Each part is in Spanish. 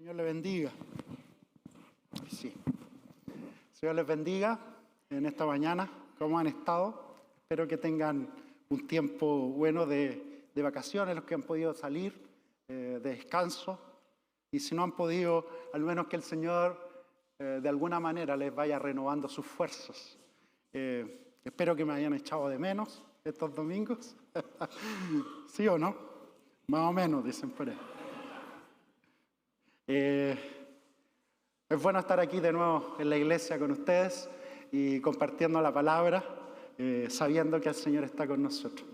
Señor le bendiga. Sí. Señor les bendiga en esta mañana. ¿Cómo han estado? Espero que tengan un tiempo bueno de vacaciones, los que han podido salir, de descanso. Y si no han podido, al menos que el Señor de alguna manera les vaya renovando sus fuerzas. Espero que me hayan echado de menos estos domingos. ¿Sí o no? Más o menos, dicen por ahí. Es bueno estar aquí de nuevo en la iglesia con ustedes y compartiendo la palabra, sabiendo que el Señor está con nosotros.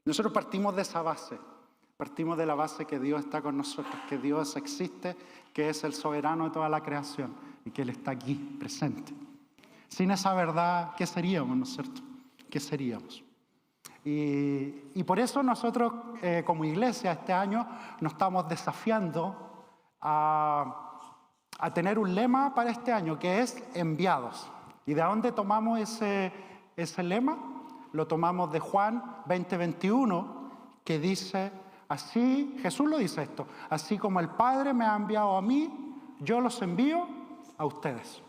Nosotros partimos de esa base, partimos de la base que Dios está con nosotros, que Dios existe, que es el soberano de toda la creación y que Él está aquí, presente. Sin esa verdad, ¿qué seríamos, no es cierto? ¿Qué seríamos? Y por eso nosotros como iglesia este año nos estamos desafiando a tener un lema para este año que es enviados. ¿Y de dónde tomamos ese lema? Lo tomamos de Juan 20:21, que dice así, Jesús lo dice esto: así como el Padre me ha enviado a mí, yo los envío a ustedes.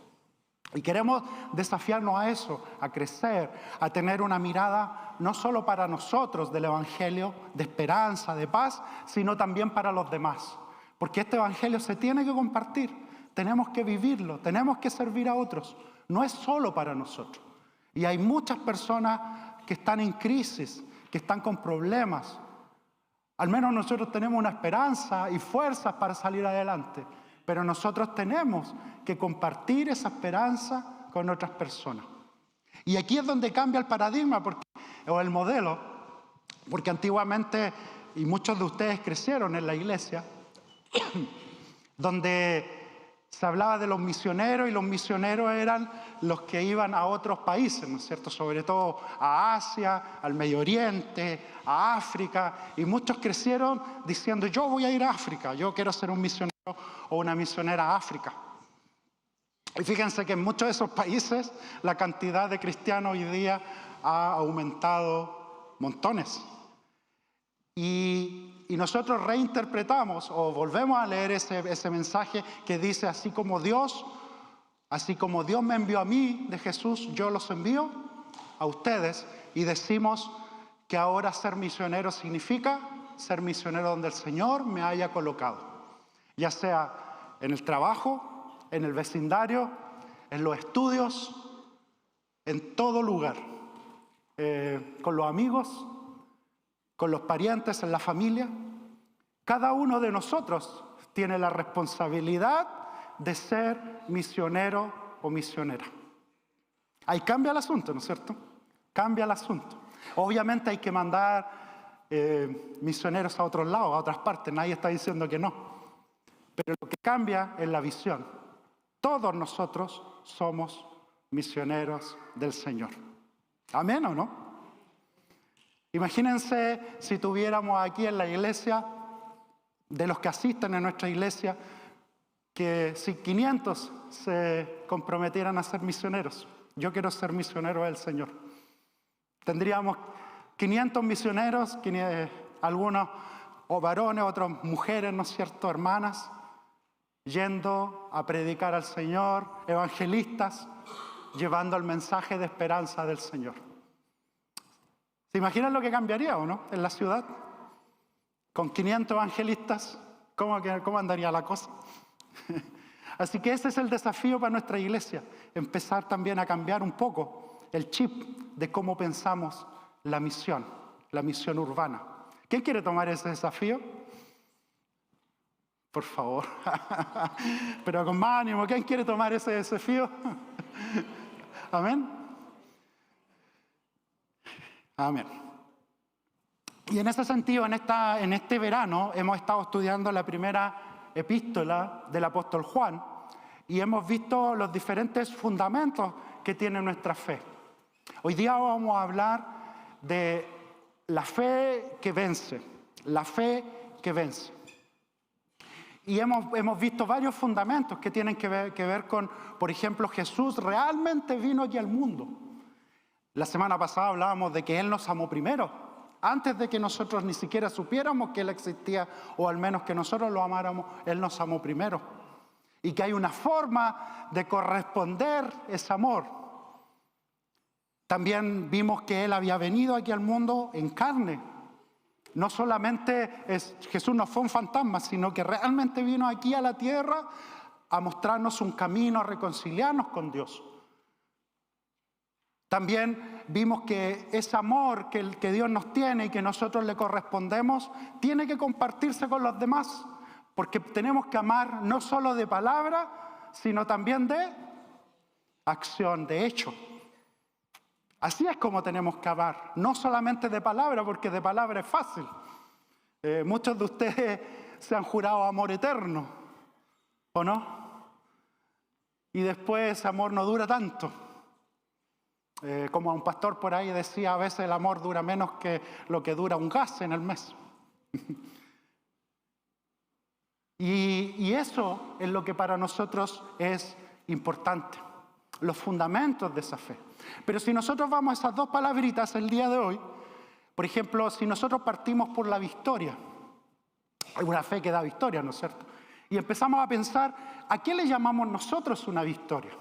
Y queremos desafiarnos a eso, a crecer, a tener una mirada no solo para nosotros del Evangelio, de esperanza, de paz, sino también para los demás. Porque este Evangelio se tiene que compartir, tenemos que vivirlo, tenemos que servir a otros. No es solo para nosotros. Y hay muchas personas que están en crisis, que están con problemas. Al menos nosotros tenemos una esperanza y fuerzas para salir adelante. Pero nosotros tenemos que compartir esa esperanza con otras personas. Y aquí es donde cambia el paradigma o el modelo, porque antiguamente, y muchos de ustedes crecieron en la iglesia, donde se hablaba de los misioneros, y los misioneros eran los que iban a otros países, ¿no es cierto? Sobre todo a Asia, al Medio Oriente, a África, y muchos crecieron diciendo: yo voy a ir a África, yo quiero ser un misionero o una misionera a África. Y fíjense que en muchos de esos países la cantidad de cristianos hoy día ha aumentado montones. Y nosotros reinterpretamos o volvemos a leer ese mensaje que dice: así como Dios me envió a mí de Jesús, yo los envío a ustedes. Y decimos que ahora ser misionero significa ser misionero donde el Señor me haya colocado. Ya sea en el trabajo, en el vecindario, en los estudios, en todo lugar. Con los amigos, con los parientes, en la familia. Cada uno de nosotros tiene la responsabilidad de ser misionero o misionera. Ahí cambia el asunto, ¿no es cierto? Cambia el asunto. Obviamente hay que mandar misioneros a otros lados, a otras partes. Nadie está diciendo que no. Pero lo que cambia es la visión. Todos nosotros somos misioneros del Señor. ¿Amén o no? Imagínense si tuviéramos aquí en la iglesia, de los que asisten a nuestra iglesia, que si 500 se comprometieran a ser misioneros. Yo quiero ser misionero del Señor. Tendríamos 500 misioneros, algunos o varones, otras mujeres, ¿no es cierto?, hermanas, yendo a predicar al Señor, evangelistas, llevando el mensaje de esperanza del Señor. ¿Se imaginan lo que cambiaría o no en la ciudad? Con 500 evangelistas, ¿cómo andaría la cosa? Así que ese es el desafío para nuestra iglesia, empezar también a cambiar un poco el chip de cómo pensamos la misión urbana. ¿Quién quiere tomar ese desafío? Por favor. Pero con más ánimo. ¿Quién quiere tomar ese desafío? Amén. Amén. Y en ese sentido, en este verano, hemos estado estudiando la primera epístola del apóstol Juan y hemos visto los diferentes fundamentos que tiene nuestra fe. Hoy día vamos a hablar de la fe que vence. La fe que vence. Y hemos visto varios fundamentos que tienen que ver con, por ejemplo, Jesús realmente vino aquí al mundo. La semana pasada hablábamos de que Él nos amó primero. Antes de que nosotros ni siquiera supiéramos que Él existía, o al menos que nosotros lo amáramos, Él nos amó primero. Y que hay una forma de corresponder ese amor. También vimos que Él había venido aquí al mundo en carne. No solamente Jesús no fue un fantasma, sino que realmente vino aquí a la tierra a mostrarnos un camino, a reconciliarnos con Dios. También vimos que ese amor que Dios nos tiene y que nosotros le correspondemos, tiene que compartirse con los demás, porque tenemos que amar no solo de palabra, sino también de acción, de hecho. Así es como tenemos que amar, no solamente de palabra, porque de palabra es fácil. Muchos de ustedes se han jurado amor eterno, ¿o no? Y después ese amor no dura tanto. Como un pastor por ahí decía, a veces el amor dura menos que lo que dura un gas en el mes. Y eso es lo que para nosotros es importante, los fundamentos de esa fe. Pero si nosotros vamos a esas dos palabritas el día de hoy, por ejemplo, si nosotros partimos por la victoria, hay una fe que da victoria, ¿no es cierto? Y empezamos a pensar, ¿a qué le llamamos nosotros una victoria?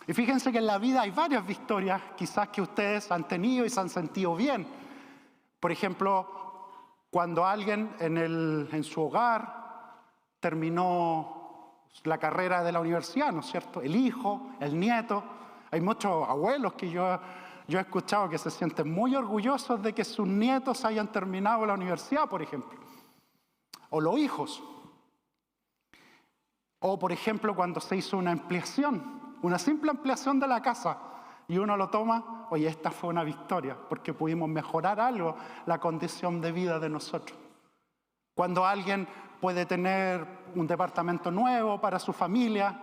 Y fíjense que en la vida hay varias victorias, quizás que ustedes han tenido y se han sentido bien. Por ejemplo, cuando alguien en su hogar terminó la carrera de la universidad, ¿no es cierto? El hijo, el nieto. Hay muchos abuelos que yo he escuchado que se sienten muy orgullosos de que sus nietos hayan terminado la universidad, por ejemplo. O los hijos. O, por ejemplo, cuando se hizo una ampliación. Una simple ampliación de la casa y uno lo toma, oye, esta fue una victoria porque pudimos mejorar algo la condición de vida de nosotros. Cuando alguien puede tener un departamento nuevo para su familia,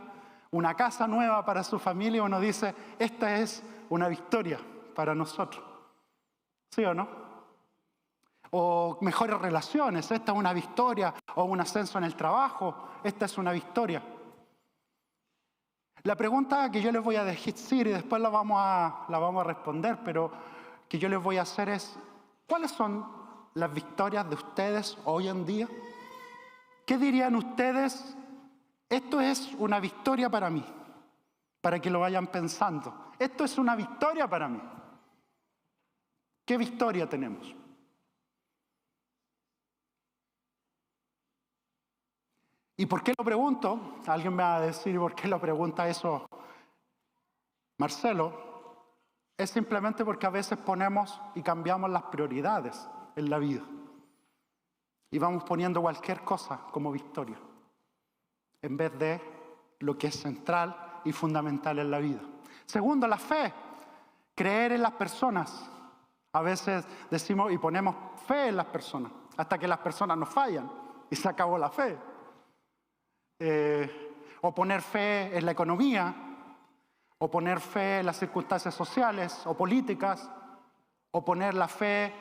una casa nueva para su familia, uno dice, esta es una victoria para nosotros. ¿Sí o no? O mejores relaciones, esta es una victoria, o un ascenso en el trabajo, esta es una victoria. La pregunta que yo les voy a decir y después la vamos a responder, pero que yo les voy a hacer es, ¿cuáles son las victorias de ustedes hoy en día? ¿Qué dirían ustedes? Esto es una victoria para mí, para que lo vayan pensando. Esto es una victoria para mí. ¿Qué victoria tenemos? ¿Y por qué lo pregunto? Alguien me va a decir, ¿por qué lo pregunta eso Marcelo? Es simplemente porque a veces ponemos y cambiamos las prioridades en la vida. Y vamos poniendo cualquier cosa como victoria, en vez de lo que es central y fundamental en la vida. Segundo, la fe. Creer en las personas. A veces decimos y ponemos fe en las personas, hasta que las personas nos fallan y se acabó la fe. O poner fe en la economía, o poner fe en las circunstancias sociales o políticas, o poner la fe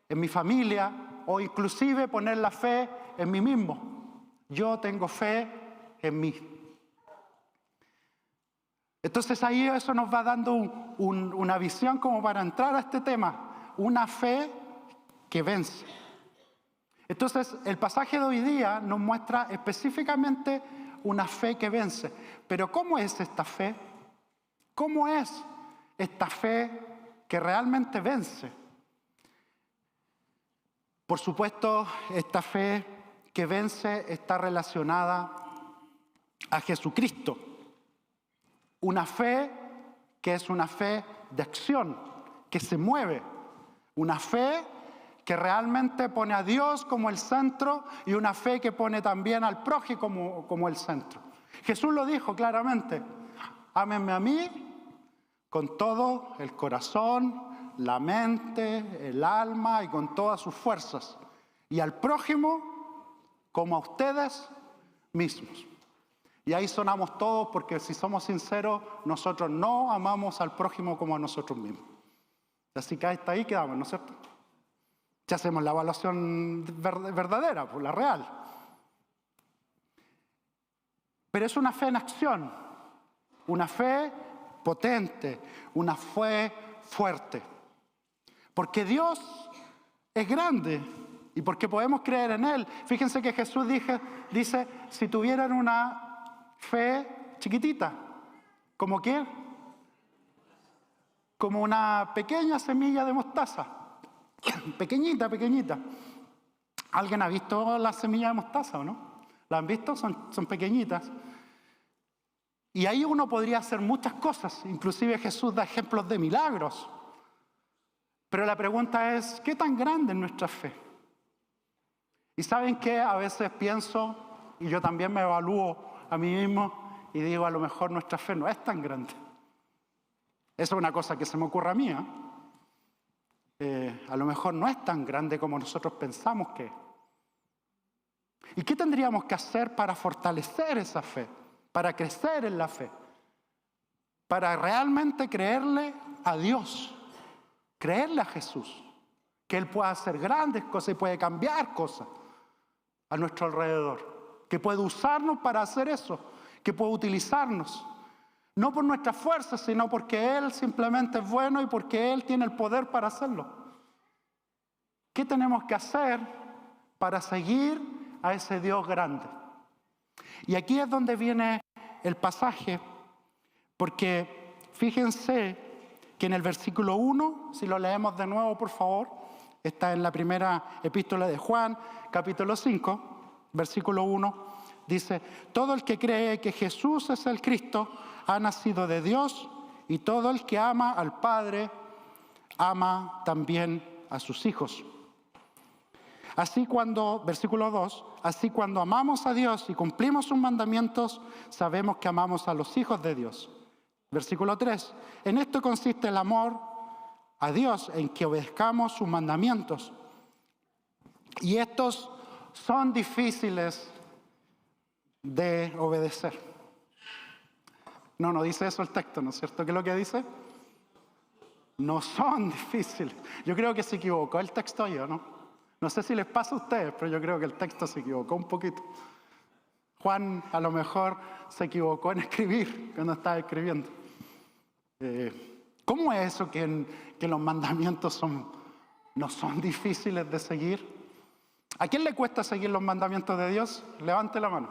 en mi familia, o inclusive poner la fe en mí mismo. Yo tengo fe en mí. Entonces ahí eso nos va dando una visión como para entrar a este tema, una fe que vence. Entonces, el pasaje de hoy día nos muestra específicamente una fe que vence. Pero ¿cómo es esta fe? ¿Cómo es esta fe que realmente vence? Por supuesto, esta fe que vence está relacionada a Jesucristo. Una fe que es una fe de acción, que se mueve. Una fe que realmente pone a Dios como el centro y una fe que pone también al prójimo como el centro. Jesús lo dijo claramente, ámenme a mí con todo el corazón, la mente, el alma y con todas sus fuerzas. Y al prójimo como a ustedes mismos. Y ahí sonamos todos porque si somos sinceros, nosotros no amamos al prójimo como a nosotros mismos. Así que hasta ahí quedamos, ¿no es cierto? Si hacemos la evaluación verdadera, pues la real. Pero es una fe en acción, una fe potente, una fe fuerte. Porque Dios es grande y porque podemos creer en Él. Fíjense que Jesús dice, si tuvieran una fe chiquitita, ¿como qué? Como una pequeña semilla de mostaza, pequeñita, pequeñita. ¿Alguien ha visto las semillas de mostaza o no? ¿La han visto? Son pequeñitas. Y ahí uno podría hacer muchas cosas, inclusive Jesús da ejemplos de milagros. Pero la pregunta es, ¿qué tan grande es nuestra fe? Y ¿saben qué? A veces pienso, y yo también me evalúo a mí mismo, y digo, a lo mejor nuestra fe no es tan grande. Eso es una cosa que se me ocurre a mí, a lo mejor no es tan grande como nosotros pensamos que es. ¿Y qué tendríamos que hacer para fortalecer esa fe? Para crecer en la fe. Para realmente creerle a Dios. Creerle a Jesús. Que Él puede hacer grandes cosas y puede cambiar cosas a nuestro alrededor. Que puede usarnos para hacer eso. Que puede utilizarnos. No por nuestras fuerzas, sino porque Él simplemente es bueno y porque Él tiene el poder para hacerlo. ¿Qué tenemos que hacer para seguir a ese Dios grande? Y aquí es donde viene el pasaje, porque fíjense que en el versículo 1, si lo leemos de nuevo por favor, está en la primera epístola de Juan, capítulo 5, versículo 1, dice, todo el que cree que Jesús es el Cristo ha nacido de Dios, y todo el que ama al Padre ama también a sus hijos. Así versículo 2, así cuando amamos a Dios y cumplimos sus mandamientos, sabemos que amamos a los hijos de Dios. Versículo 3, en esto consiste el amor a Dios, en que obedezcamos sus mandamientos. Y estos son difíciles de obedecer. No dice eso el texto, ¿no es cierto? ¿Qué es lo que dice? No son difíciles. Yo creo que se equivocó el texto yo, ¿no? No sé si les pasa a ustedes, pero yo creo que el texto se equivocó un poquito. Juan a lo mejor se equivocó en escribir cuando estaba escribiendo. ¿Cómo es eso que los mandamientos no son difíciles de seguir? ¿A quién le cuesta seguir los mandamientos de Dios? Levante la mano.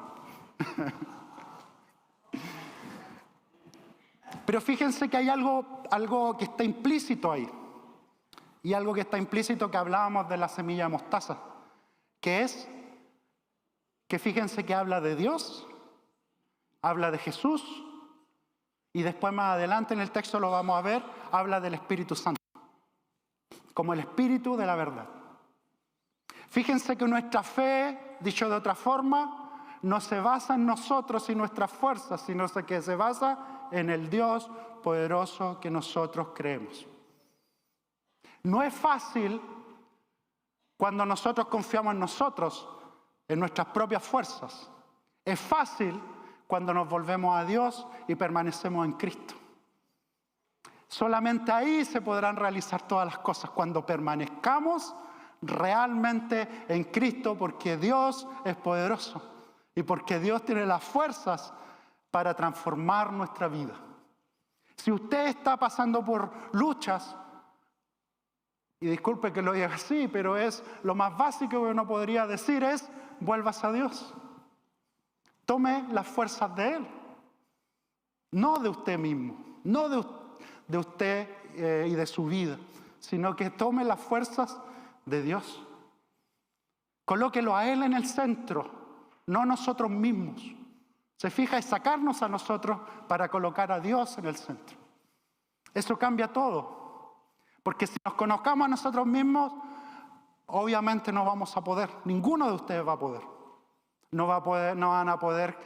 Pero fíjense que hay algo que está implícito ahí. Y algo que está implícito que hablábamos de la semilla de mostaza. Que es que fíjense que habla de Dios, habla de Jesús, y después más adelante en el texto lo vamos a ver, habla del Espíritu Santo. Como el Espíritu de la verdad. Fíjense que nuestra fe, dicho de otra forma, no se basa en nosotros y nuestras fuerzas, sino que se basa en el Dios poderoso que nosotros creemos. No es fácil cuando nosotros confiamos en nosotros, en nuestras propias fuerzas. Es fácil cuando nos volvemos a Dios y permanecemos en Cristo. Solamente ahí se podrán realizar todas las cosas, cuando permanezcamos realmente en Cristo, porque Dios es poderoso y porque Dios tiene las fuerzas para transformar nuestra vida. Si usted está pasando por luchas, y disculpe que lo diga así, pero es lo más básico que uno podría decir es, vuélvase a Dios. Tome las fuerzas de Él. No de usted mismo, no de usted y de su vida, sino que tome las fuerzas de Dios. Colóquelo a Él en el centro, no nosotros mismos. Se fija, es sacarnos a nosotros para colocar a Dios en el centro. Eso cambia todo. Porque si nos conozcamos a nosotros mismos, obviamente no vamos a poder. Ninguno de ustedes va a poder. No van a poder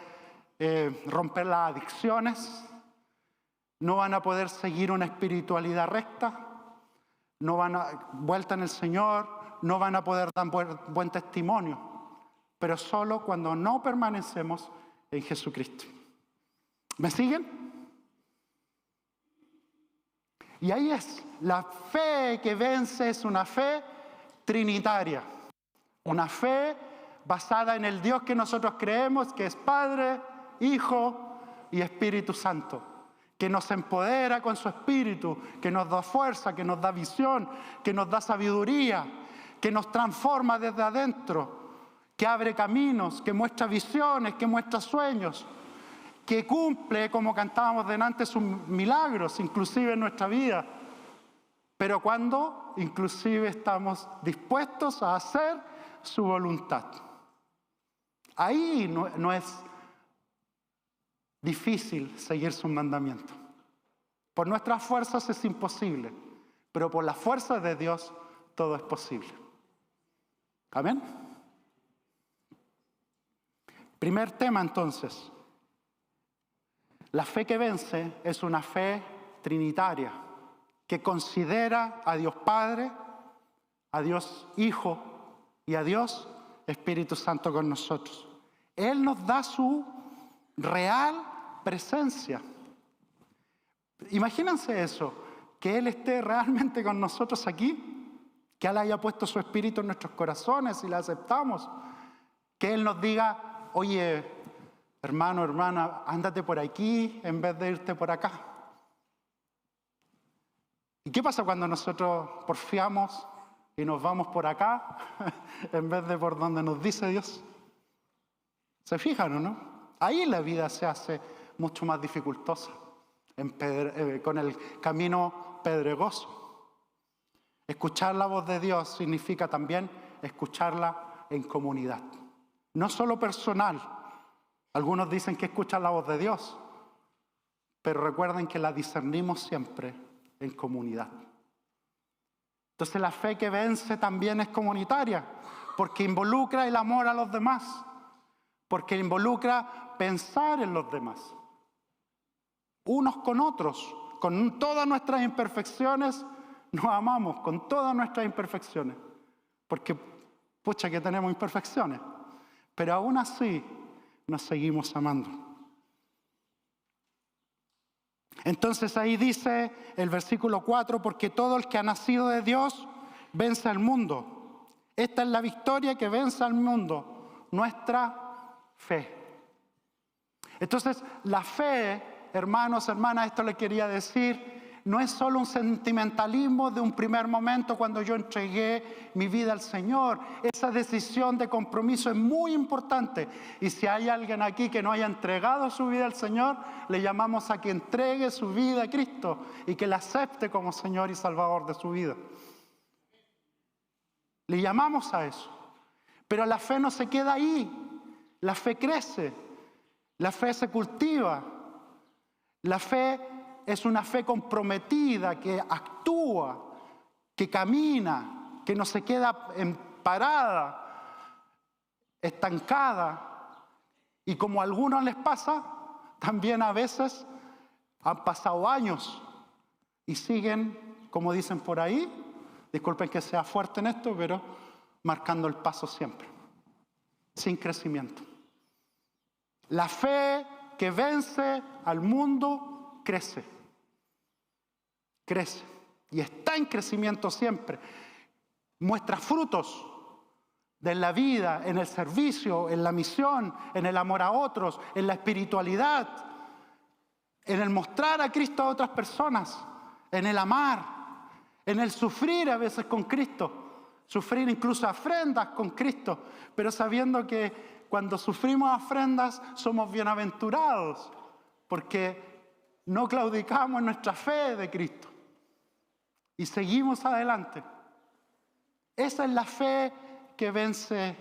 romper las adicciones. No van a poder seguir una espiritualidad recta. No van a vuelta en el Señor. No van a poder dar buen testimonio. Pero solo cuando no permanecemos en Jesucristo. ¿Me siguen? Y ahí es, la fe que vence es una fe trinitaria, una fe basada en el Dios que nosotros creemos, que es Padre, Hijo y Espíritu Santo, que nos empodera con su Espíritu, que nos da fuerza, que nos da visión, que nos da sabiduría, que nos transforma desde adentro, que abre caminos, que muestra visiones, que muestra sueños, que cumple, como cantábamos delante, sus milagros, inclusive en nuestra vida. Pero cuando inclusive estamos dispuestos a hacer su voluntad. Ahí no es difícil seguir sus mandamientos. Por nuestras fuerzas es imposible, pero por las fuerzas de Dios todo es posible. ¿Amén? Primer tema entonces. La fe que vence es una fe trinitaria, que considera a Dios Padre, a Dios Hijo y a Dios Espíritu Santo con nosotros. Él nos da su real presencia. Imagínense eso, que Él esté realmente con nosotros aquí, que Él haya puesto su Espíritu en nuestros corazones y le aceptamos, que Él nos diga, oye, hermano, hermana, ándate por aquí en vez de irte por acá. ¿Y qué pasa cuando nosotros porfiamos y nos vamos por acá en vez de por donde nos dice Dios? ¿Se fijan o no? Ahí la vida se hace mucho más dificultosa, con el camino pedregoso. Escuchar la voz de Dios significa también escucharla en comunidad. No solo personal. Algunos dicen que escuchan la voz de Dios, pero recuerden que la discernimos siempre en comunidad. Entonces la fe que vence también es comunitaria, porque involucra el amor a los demás, porque involucra pensar en los demás, unos con otros, con todas nuestras imperfecciones, nos amamos con todas nuestras imperfecciones, porque pucha que tenemos imperfecciones, pero aún así nos seguimos amando. Entonces ahí dice el versículo 4, porque todo el que ha nacido de Dios vence al mundo. Esta es la victoria que vence al mundo, nuestra fe. Entonces la fe, hermanos, hermanas, esto le quería decir, no es solo un sentimentalismo de un primer momento cuando yo entregué mi vida al Señor. Esa decisión de compromiso es muy importante. Y si hay alguien aquí que no haya entregado su vida al Señor, le llamamos a que entregue su vida a Cristo y que la acepte como Señor y Salvador de su vida. Le llamamos a eso. Pero la fe no se queda ahí. La fe crece. La fe se cultiva. La fe es una fe comprometida, que actúa, que camina, que no se queda parada, estancada. Y como a algunos les pasa, también a veces han pasado años y siguen, como dicen por ahí, disculpen que sea fuerte en esto, pero marcando el paso siempre, sin crecimiento. La fe que vence al mundo crece. Crece y está en crecimiento siempre. Muestra frutos de la vida, en el servicio, en la misión, en el amor a otros, en la espiritualidad, en el mostrar a Cristo a otras personas, en el amar, en el sufrir a veces con Cristo, sufrir incluso afrentas con Cristo, pero sabiendo que cuando sufrimos afrentas somos bienaventurados, porque no claudicamos en nuestra fe de Cristo. Y seguimos adelante. Esa es la fe que vence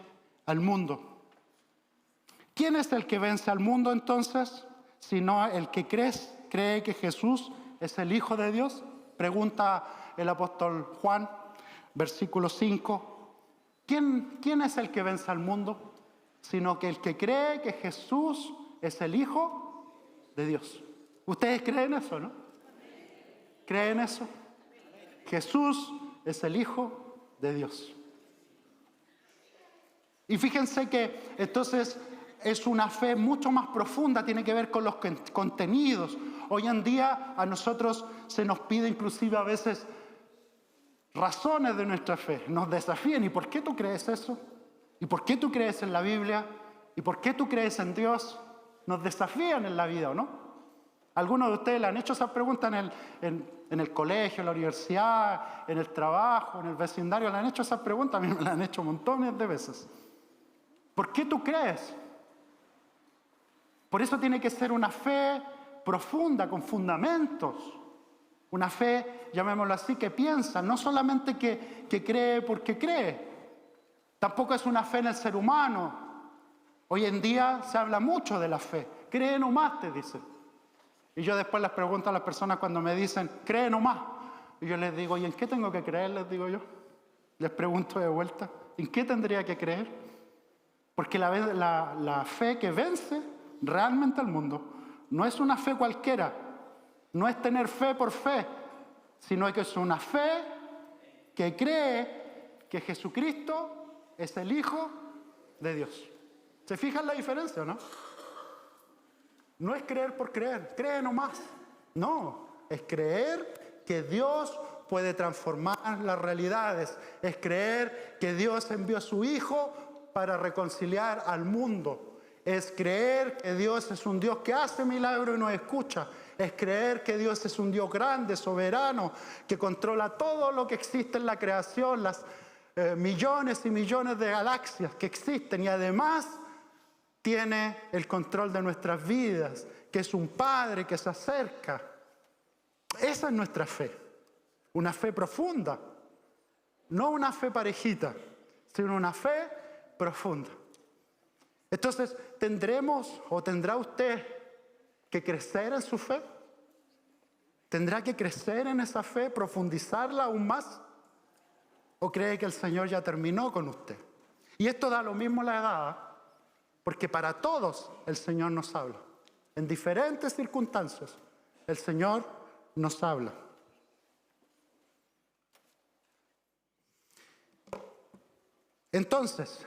al mundo. ¿Quién es el que vence al mundo entonces? Sino el que cree que Jesús es el Hijo de Dios. Pregunta el apóstol Juan, versículo 5. ¿Quién es el que vence al mundo? Sino que el que cree que Jesús es el Hijo de Dios. ¿Ustedes creen eso, no? ¿Creen eso? Jesús es el Hijo de Dios. Y fíjense que entonces es una fe mucho más profunda, tiene que ver con los contenidos. Hoy en día a nosotros se nos pide inclusive a veces razones de nuestra fe, nos desafían. ¿Y por qué tú crees eso? ¿Y por qué tú crees en la Biblia? ¿Y por qué tú crees en Dios? Nos desafían en la vida, ¿o no? ¿Algunos de ustedes le han hecho esas preguntas en el colegio, en la universidad, en el trabajo, en el vecindario? ¿Le han hecho esas preguntas? A mí me las han hecho montones de veces. ¿Por qué tú crees? Por eso tiene que ser una fe profunda, con fundamentos. Una fe, llamémoslo así, que piensa, no solamente que cree porque cree. Tampoco es una fe en el ser humano. Hoy en día se habla mucho de la fe. Cree nomás, te dicen. Y yo después les pregunto a las personas cuando me dicen, cree nomás. Y yo les digo, ¿y en qué tengo que creer? Les digo yo. Les pregunto de vuelta, ¿en qué tendría que creer? Porque la fe que vence realmente al mundo no es una fe cualquiera. No es tener fe por fe, sino que es una fe que cree que Jesucristo es el Hijo de Dios. ¿Se fijan la diferencia, no? No es creer por creer, cree nomás. No, es creer que Dios puede transformar las realidades. Es creer que Dios envió a su Hijo para reconciliar al mundo. Es creer que Dios es un Dios que hace milagros y nos escucha. Es creer que Dios es un Dios grande, soberano, que controla todo lo que existe en la creación, las millones y millones de galaxias que existen, y además tiene el control de nuestras vidas, que es un Padre que se acerca. Esa es nuestra fe, una fe profunda, no una fe parejita, sino una fe profunda. Entonces, ¿tendremos o tendrá usted que crecer en su fe? ¿Tendrá que crecer en esa fe, profundizarla aún más? ¿O cree que el Señor ya terminó con usted? Y esto da lo mismo la edad, porque para todos el Señor nos habla. En diferentes circunstancias, el Señor nos habla. Entonces,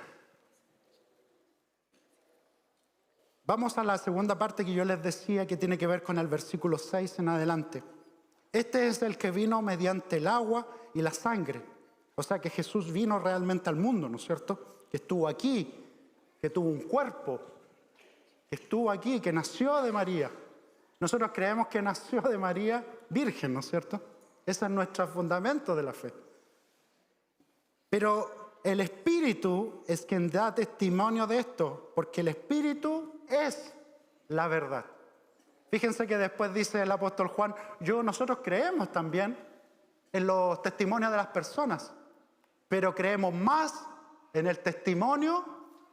vamos a la segunda parte que yo les decía, que tiene que ver con el versículo 6 en adelante. Este es el que vino mediante el agua y la sangre. O sea que Jesús vino realmente al mundo, ¿no es cierto? Que estuvo aquí, que tuvo un cuerpo, que estuvo aquí, que nació de María. Nosotros creemos que nació de María virgen, ¿no es cierto? Ese es nuestro fundamento de la fe. Pero el Espíritu es quien da testimonio de esto, porque el Espíritu es la verdad. Fíjense que después dice el apóstol Juan, nosotros creemos también en los testimonios de las personas, pero creemos más en el testimonio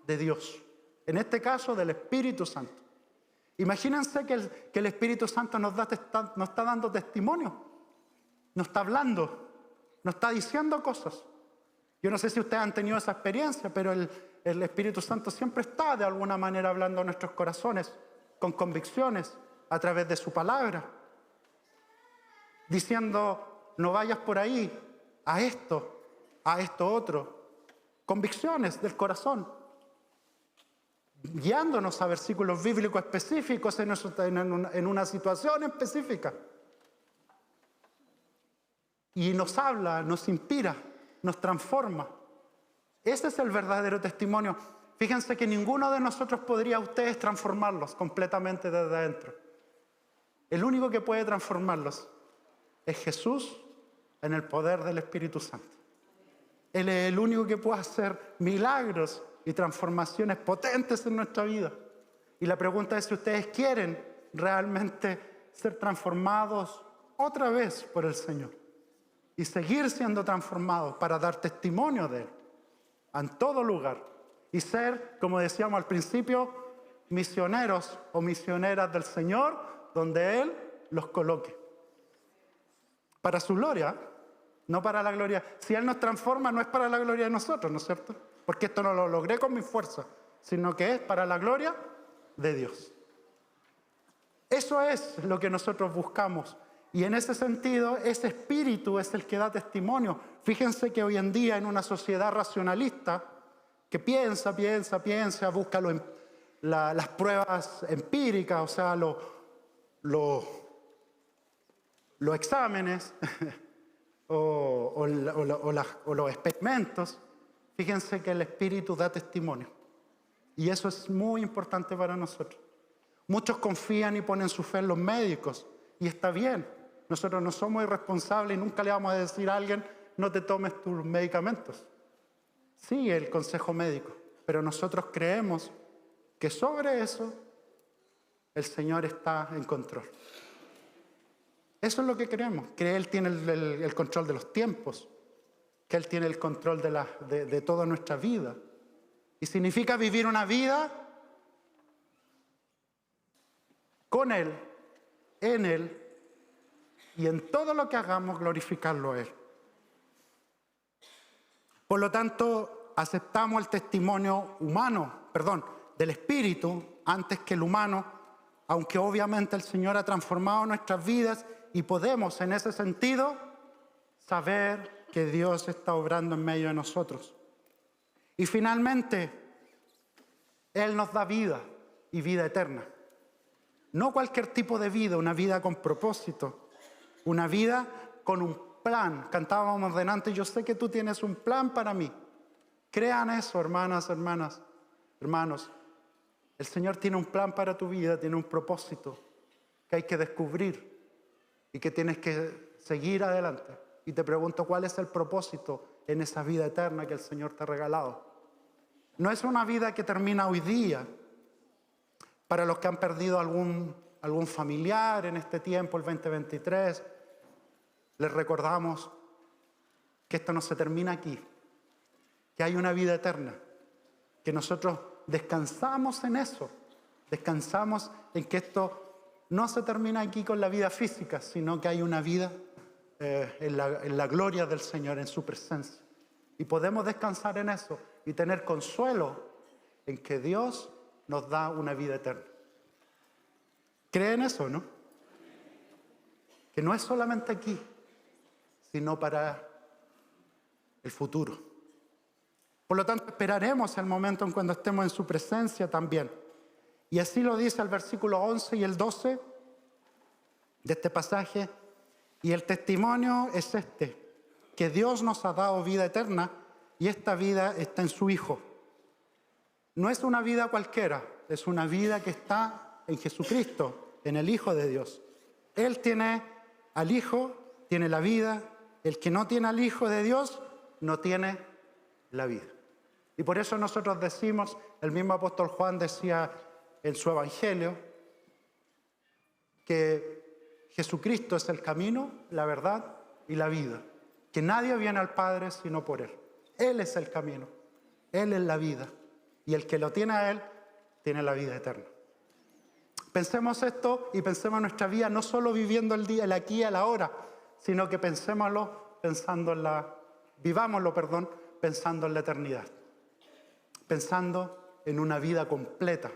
de Dios, en este caso del Espíritu Santo. Imagínense que el Espíritu Santo nos está dando testimonio, nos está hablando, nos está diciendo cosas. Yo no sé si ustedes han tenido esa experiencia, pero el Espíritu Santo siempre está de alguna manera hablando a nuestros corazones, con convicciones, a través de su palabra, diciendo, no vayas por ahí, a esto otro. Convicciones del corazón, guiándonos a versículos bíblicos específicos en una situación específica. Y nos habla, nos inspira, nos transforma. Ese es el verdadero testimonio. Fíjense que ninguno de nosotros podría a ustedes transformarlos completamente desde adentro. El único que puede transformarlos es Jesús en el poder del Espíritu Santo. Él es el único que puede hacer milagros y transformaciones potentes en nuestra vida. Y la pregunta es si ustedes quieren realmente ser transformados otra vez por el Señor y seguir siendo transformados para dar testimonio de Él en todo lugar y ser, como decíamos al principio, misioneros o misioneras del Señor donde Él los coloque. Para su gloria, no para la gloria. Si Él nos transforma, no es para la gloria de nosotros, ¿no es cierto? Porque esto no lo logré con mi fuerza, sino que es para la gloria de Dios. Eso es lo que nosotros buscamos. Y en ese sentido, ese espíritu es el que da testimonio. Fíjense que hoy en día, en una sociedad racionalista, que piensa, busca las pruebas empíricas, o sea, los exámenes o los experimentos, fíjense que el Espíritu da testimonio. Y eso es muy importante para nosotros. Muchos confían y ponen su fe en los médicos, y está bien. Nosotros no somos irresponsables y nunca le vamos a decir a alguien, no te tomes tus medicamentos. Sigue el consejo médico, pero nosotros creemos que sobre eso el Señor está en control. Eso es lo que creemos, que Él tiene el control de los tiempos, que Él tiene el control de toda nuestra vida. Y significa vivir una vida con Él, en Él, y en todo lo que hagamos glorificarlo a Él. Por lo tanto, aceptamos el testimonio del Espíritu antes que el humano, aunque obviamente el Señor ha transformado nuestras vidas y podemos en ese sentido saber que Dios está obrando en medio de nosotros. Y finalmente, Él nos da vida y vida eterna. No cualquier tipo de vida, una vida con propósito, una vida con un plan. Cantábamos delante, yo sé que tú tienes un plan para mí. Crean eso, hermanos. El Señor tiene un plan para tu vida, tiene un propósito que hay que descubrir y que tienes que seguir adelante. Y te pregunto, ¿cuál es el propósito en esa vida eterna que el Señor te ha regalado? No es una vida que termina hoy día. Para los que han perdido algún familiar en este tiempo, el 2023, les recordamos que esto no se termina aquí, que hay una vida eterna, que nosotros descansamos en eso, descansamos en que esto no se termina aquí con la vida física, sino que hay una vida en la gloria del Señor, en su presencia. Y podemos descansar en eso y tener consuelo en que Dios nos da una vida eterna. ¿Creen eso, no? Que no es solamente aquí, sino para el futuro. Por lo tanto, esperaremos el momento en cuando estemos en su presencia también. Y así lo dice el versículo 11 y el 12 de este pasaje. Y el testimonio es este, que Dios nos ha dado vida eterna y esta vida está en su Hijo. No es una vida cualquiera, es una vida que está en Jesucristo, en el Hijo de Dios. Él tiene al Hijo, tiene la vida. El que no tiene al Hijo de Dios, no tiene la vida. Y por eso nosotros decimos, el mismo apóstol Juan decía en su Evangelio, que Jesucristo es el camino, la verdad y la vida. Que nadie viene al Padre sino por Él. Él es el camino, Él es la vida. Y el que lo tiene a Él, tiene la vida eterna. Pensemos esto y pensemos en nuestra vida, no solo viviendo el aquí y el ahora, sino que vivámoslo pensando en la eternidad. Pensando en una vida completa.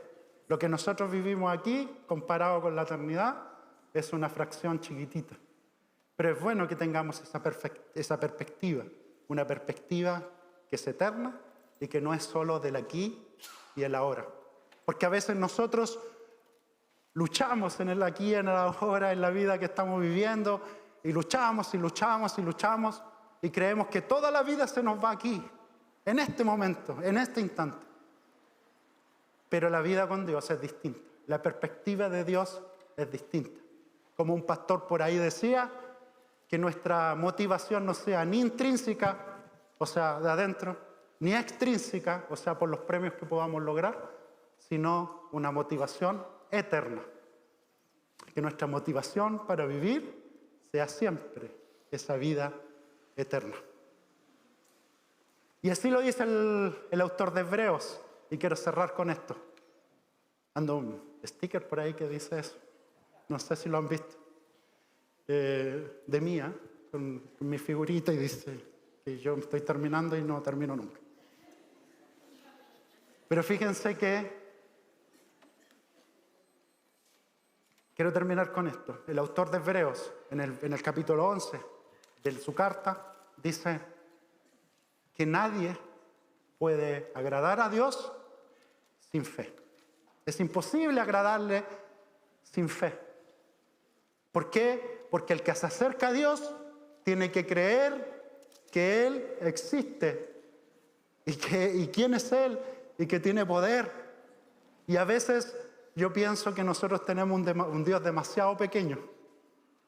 Lo que nosotros vivimos aquí, comparado con la eternidad, es una fracción chiquitita. Pero es bueno que tengamos esa perspectiva, una perspectiva que es eterna y que no es solo del aquí y el ahora. Porque a veces nosotros luchamos en el aquí y en el ahora, en la vida que estamos viviendo, y luchamos y creemos que toda la vida se nos va aquí, en este momento, en este instante. Pero la vida con Dios es distinta, la perspectiva de Dios es distinta. Como un pastor por ahí decía, que nuestra motivación no sea ni intrínseca, o sea, de adentro, ni extrínseca, o sea, por los premios que podamos lograr, sino una motivación eterna. Que nuestra motivación para vivir sea siempre esa vida eterna. Y así lo dice el autor de Hebreos, y quiero cerrar con esto. Ando un sticker por ahí que dice eso, no sé si lo han visto, de mía, con mi figurita, y dice que yo estoy terminando y no termino nunca. Pero fíjense que quiero terminar con esto. El autor de Hebreos, en el capítulo 11 de su carta, dice que nadie puede agradar a Dios sin fe. Es imposible agradarle sin fe. ¿Por qué? Porque el que se acerca a Dios tiene que creer que Él existe y quién es Él y que tiene poder. Y a veces yo pienso que nosotros tenemos un Dios demasiado pequeño,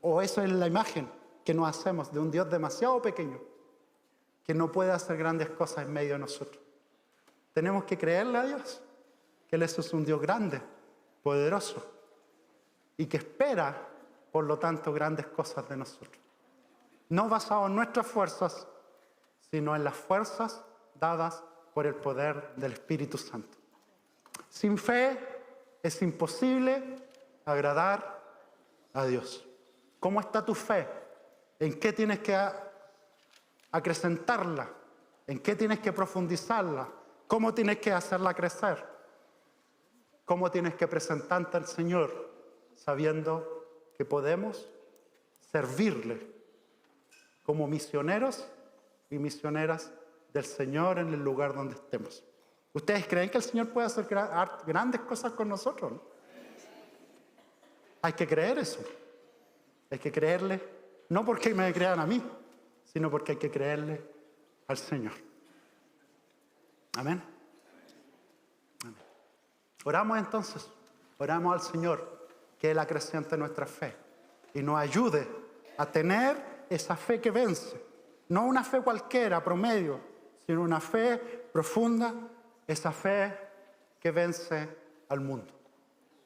o eso es la imagen que nos hacemos de un Dios demasiado pequeño, que no puede hacer grandes cosas en medio de nosotros. Tenemos que creerle a Dios, que Él es un Dios grande, poderoso, y que espera, por lo tanto, grandes cosas de nosotros. No basado en nuestras fuerzas, sino en las fuerzas dadas por el poder del Espíritu Santo. Sin fe es imposible agradar a Dios. ¿Cómo está tu fe? ¿En qué tienes que acrecentarla? ¿En qué tienes que profundizarla? ¿Cómo tienes que hacerla crecer? ¿Cómo tienes que presentarte al Señor sabiendo que podemos servirle como misioneros y misioneras del Señor en el lugar donde estemos? ¿Ustedes creen que el Señor puede hacer grandes cosas con nosotros? ¿No? Hay que creer eso. Hay que creerle, no porque me crean a mí, sino porque hay que creerle al Señor. Amén. Amén. Oramos entonces, oramos al Señor, que Él acreciente nuestra fe y nos ayude a tener esa fe que vence. No una fe cualquiera, promedio, sino una fe profunda, esa fe que vence al mundo.